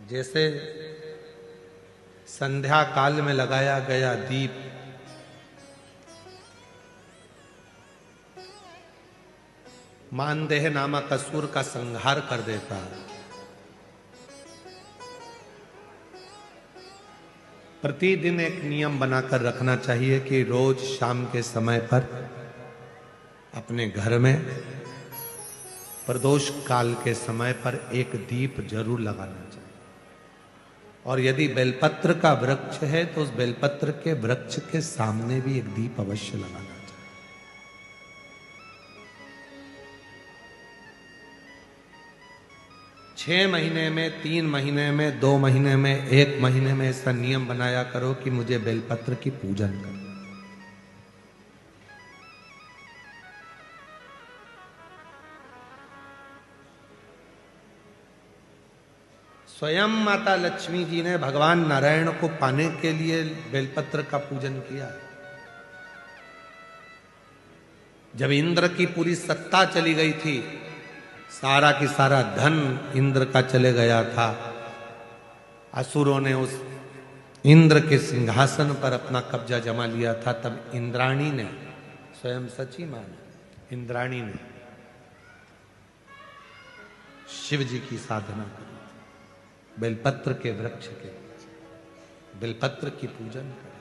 जैसे संध्या काल में लगाया गया दीप मानदेह नामक असुर का संहार कर देता है, प्रतिदिन एक नियम बनाकर रखना चाहिए कि रोज शाम के समय पर अपने घर में प्रदोष काल के समय पर एक दीप जरूर लगाना चाहिए। और यदि बेलपत्र का वृक्ष है तो उस बेलपत्र के वृक्ष के सामने भी एक दीप अवश्य लगाना चाहिए। 6 महीने में, 3 महीने में, 2 महीने में, 1 महीने में ऐसा नियम बनाया करो कि मुझे बेलपत्र की पूजन करो। स्वयं माता लक्ष्मी जी ने भगवान नारायण को पाने के लिए बेलपत्र का पूजन किया। जब इंद्र की पूरी सत्ता चली गई थी, सारा की सारा धन इंद्र का चले गया था, असुरों ने उस इंद्र के सिंहासन पर अपना कब्जा जमा लिया था, तब इंद्राणी ने, स्वयं सची माने इंद्राणी ने शिव जी की साधना की, बेलपत्र के वृक्ष के, बेलपत्र की पूजन करें।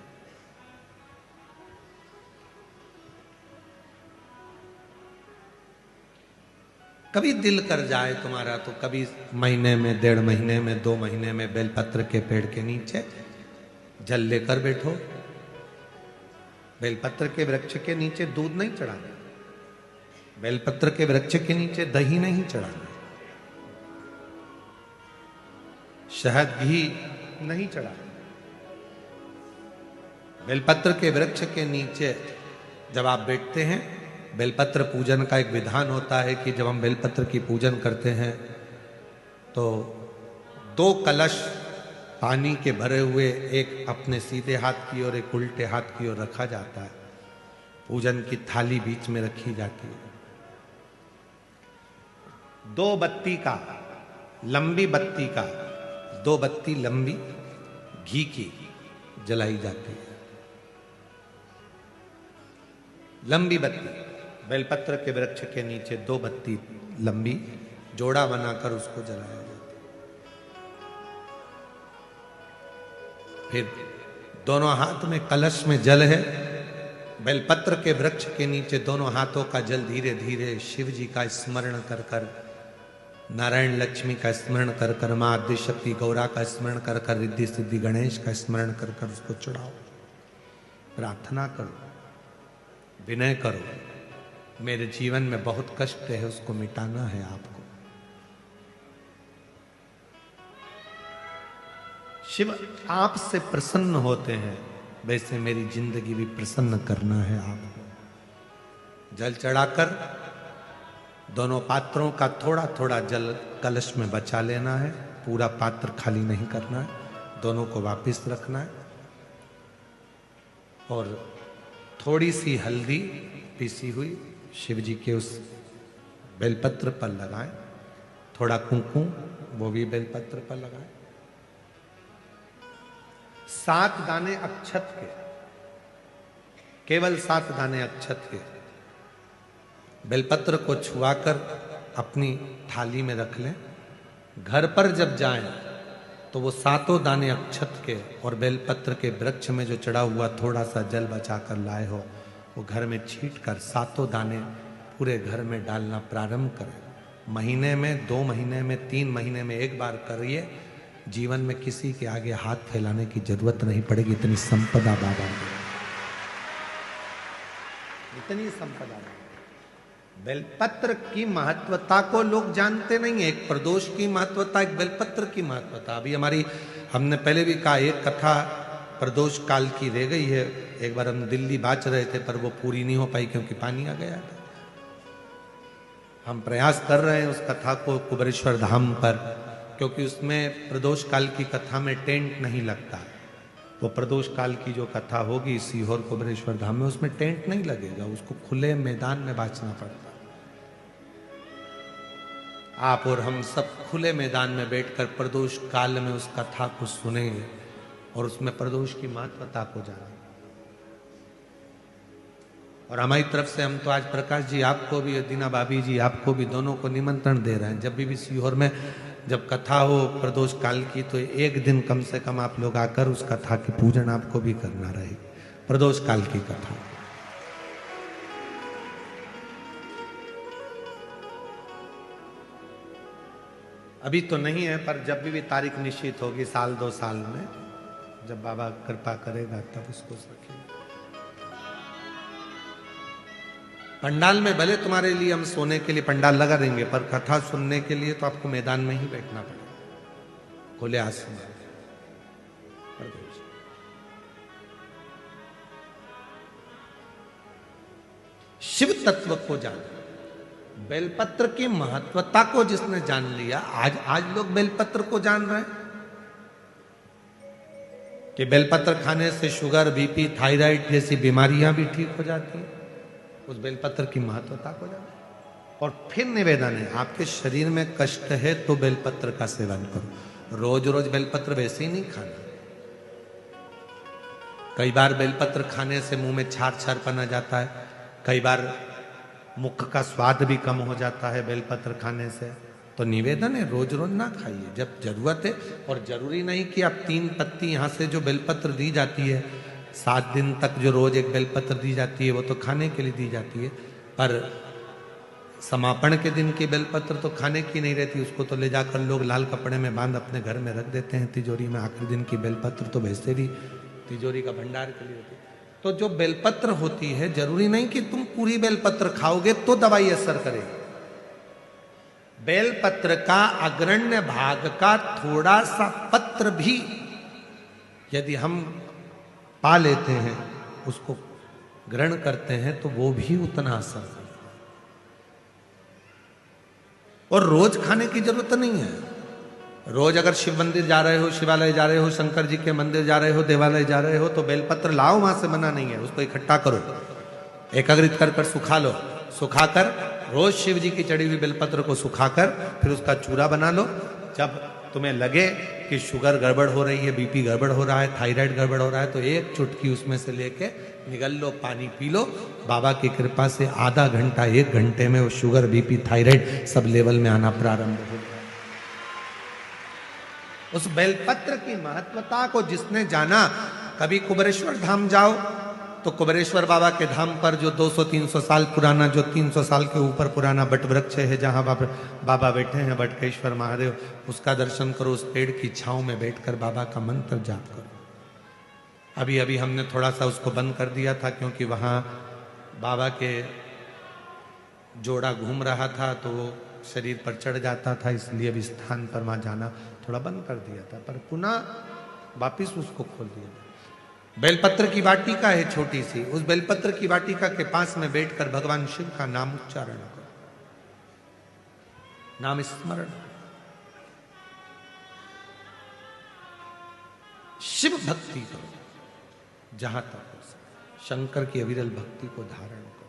कभी दिल कर जाए तुम्हारा तो कभी महीने में, 1.5 महीने में, 2 महीने में बेलपत्र के पेड़ के नीचे जल लेकर बैठो। बेलपत्र के वृक्ष के नीचे दूध नहीं चढ़ाना, बेलपत्र के वृक्ष के नीचे दही नहीं चढ़ाना, शहद घी नहीं चढ़ाना। बेलपत्र के वृक्ष के नीचे जब आप बैठते हैं, बेलपत्र पूजन का एक विधान होता है कि जब हम बेलपत्र की पूजन करते हैं तो 2 कलश पानी के भरे हुए, एक अपने सीधे हाथ की ओर, एक उल्टे हाथ की ओर रखा जाता है। पूजन की थाली बीच में रखी जाती है। 2 बत्ती का, लंबी बत्ती का, 2 बत्ती लंबी घी की जलाई जाती है। लंबी बत्ती, बेलपत्र के वृक्ष के नीचे 2 बत्ती लंबी जोड़ा बनाकर उसको जलाया जाता है। फिर दोनों हाथ में कलश में जल है, बेलपत्र के वृक्ष के नीचे दोनों हाथों का जल धीरे धीरे शिव जी का स्मरण कर कर, नारायण लक्ष्मी का स्मरण कर कर, मां आदिशक्ति गौरा का स्मरण कर कर, रिद्धि सिद्धि गणेश का स्मरण कर कर उसको चढ़ाओ। प्रार्थना करो, विनय करो, मेरे जीवन में बहुत कष्ट है, उसको मिटाना है आपको। शिव आपसे प्रसन्न होते हैं, वैसे मेरी जिंदगी भी प्रसन्न करना है आपको। जल चढ़ाकर दोनों पात्रों का थोड़ा थोड़ा जल कलश में बचा लेना है, पूरा पात्र खाली नहीं करना है, दोनों को वापस रखना है। और थोड़ी सी हल्दी पीसी हुई शिव जी के उस बेलपत्र पर लगाएं, थोड़ा कुंकुम वो भी बेलपत्र पर लगाएं। 7 दाने अक्षत के, केवल 7 दाने अक्षत के बेलपत्र को छुआकर अपनी थाली में रख लें। घर पर जब जाएं तो वो 7 दाने अक्षत के और बेलपत्र के वृक्ष में जो चढ़ा हुआ थोड़ा सा जल बचाकर लाए हो, वो घर में छींट कर 7 दाने पूरे घर में डालना प्रारंभ करें। महीने में, 2 महीने में, 3 महीने में एक बार करिए। जीवन में किसी के आगे हाथ फैलाने की जरूरत नहीं पड़ेगी। इतनी संपदा बाबा ने, इतनी संपदा। बेलपत्र की महत्वता को लोग जानते नहीं है। एक प्रदोष की महत्वता, एक बेलपत्र की महत्वता। अभी हमने पहले भी कहा, एक कथा प्रदोष काल की रह गई है। एक बार हम दिल्ली बाच रहे थे पर वो पूरी नहीं हो पाई क्योंकि पानी आ गया था। हम प्रयास कर रहे हैं उस कथा को कुबेरेश्वर धाम पर, क्योंकि उसमें प्रदोष काल की कथा में टेंट नहीं लगता। वो प्रदोष काल की जो कथा होगी सीहोर कुबेरेश्वर धाम में, उसमें टेंट नहीं लगेगा, उसको खुले मैदान में बाचना पड़ता। आप और हम सब खुले मैदान में बैठकर प्रदोष काल में उस कथा को सुने और उसमें प्रदोष की महत्वता को जाने। और हमारी तरफ से हम तो आज प्रकाश जी आपको भी, दीना भाभी जी आपको भी, दोनों को निमंत्रण दे रहे हैं। जब भी सीहोर में जब कथा हो प्रदोष काल की, तो एक दिन कम से कम आप लोग आकर उस कथा की पूजन आपको भी करना रहे, प्रदोष काल की कथा। अभी तो नहीं है, पर जब भी तारीख निश्चित होगी, साल 2 साल में, जब बाबा कृपा करेगा तब उसको रखेंगे। पंडाल में भले तुम्हारे लिए हम सोने के लिए पंडाल लगा देंगे, पर कथा सुनने के लिए तो आपको मैदान में ही बैठना पड़ेगा, खुले आसमान। शिव तत्व को जान, बेलपत्र की महत्वता को जिसने जान लिया, आज लोग बेलपत्र को जान रहे हैं कि बेलपत्र खाने से शुगर, बीपी, थायराइड जैसी बीमारियां भी ठीक हो जाती हैं। उस बेलपत्र की महत्वता को जानो। और फिर निवेदन है, आपके शरीर में कष्ट है तो बेलपत्र का सेवन करो। रोज रोज बेलपत्र वैसे ही नहीं खाना। कई बार बेलपत्र खाने से मुंह में छार छारपन आ जाता है, कई बार मुख का स्वाद भी कम हो जाता है बेलपत्र खाने से। तो निवेदन है, रोज रोज ना खाइए, जब जरूरत है। और जरूरी नहीं कि आप 3 पत्ती यहां से जो बेलपत्र दी जाती है, 7 दिन तक जो रोज एक बेलपत्र दी जाती है, वो तो खाने के लिए दी जाती है। पर समापन के दिन की बेलपत्र तो खाने की नहीं रहती, उसको तो ले जाकर लोग लाल कपड़े में बांध अपने घर में रख देते हैं तिजोरी में। आखिरी दिन की बेलपत्र तो वैसे भी तिजोरी का भंडार के लिए होती है। तो जो बेलपत्र होती है, जरूरी नहीं कि तुम पूरी बेलपत्र खाओगे तो दवाई असर करेगी। बेलपत्र का अग्रण्य भाग का थोड़ा सा पत्र भी यदि हम पा लेते हैं, उसको ग्रहण करते हैं, तो वो भी उतना असर करता है। और रोज खाने की जरूरत नहीं है। रोज अगर शिव मंदिर जा रहे हो, शिवालय जा रहे हो, शंकर जी के मंदिर जा रहे हो, देवालय जा रहे हो, तो बेलपत्र लाओ, वहां से मना नहीं है। उसको इकट्ठा करो, एकाग्रित कर कर सुखा लो। सुखाकर रोज शिव जी की चढ़ी हुई बेलपत्र को सुखाकर फिर उसका चूरा बना लो। जब तुम्हें लगे कि शुगर गड़बड़ हो रही है, बीपी गड़बड़ हो रहा है, थायराइड गड़बड़ हो रहा है, तो एक चुटकी उसमें से लेके निगल लो, पानी पी लो। बाबा की कृपा से आधा घंटा, 1 घंटे में वो sugar, BP, thyroid sub level में आना प्रारंभ हो गया। उस बेलपत्र की महत्वता को जिसने जाना, कभी कुबेरेश्वर धाम जाओ तो कुबेरेश्वर बाबा के धाम पर जो 200-300 साल पुराना, जो 300 साल के ऊपर पुराना बट वृक्ष है, जहां बाबा बैठे हैं, बटकेश्वर महादेव, उसका दर्शन करो। उस पेड़ की छांव में बैठकर बाबा का मंत्र जाप करो। अभी अभी हमने थोड़ा सा उसको बंद कर दिया था, क्योंकि वहां बाबा के जोड़ा घूम रहा था तो वो शरीर पर चढ़ जाता था, इसलिए अभी स्थान पर वहां जाना थोड़ा बंद कर दिया था, पर पुनः वापिस उसको खोल दिया। बेलपत्र की वाटिका है छोटी सी, उस बेलपत्र की वाटिका के पास में बैठकर भगवान शिव का नाम उच्चारण करो, नाम स्मरण। शिव भक्ति करो जहां तक हो सके, शंकर की अविरल भक्ति को धारण करो।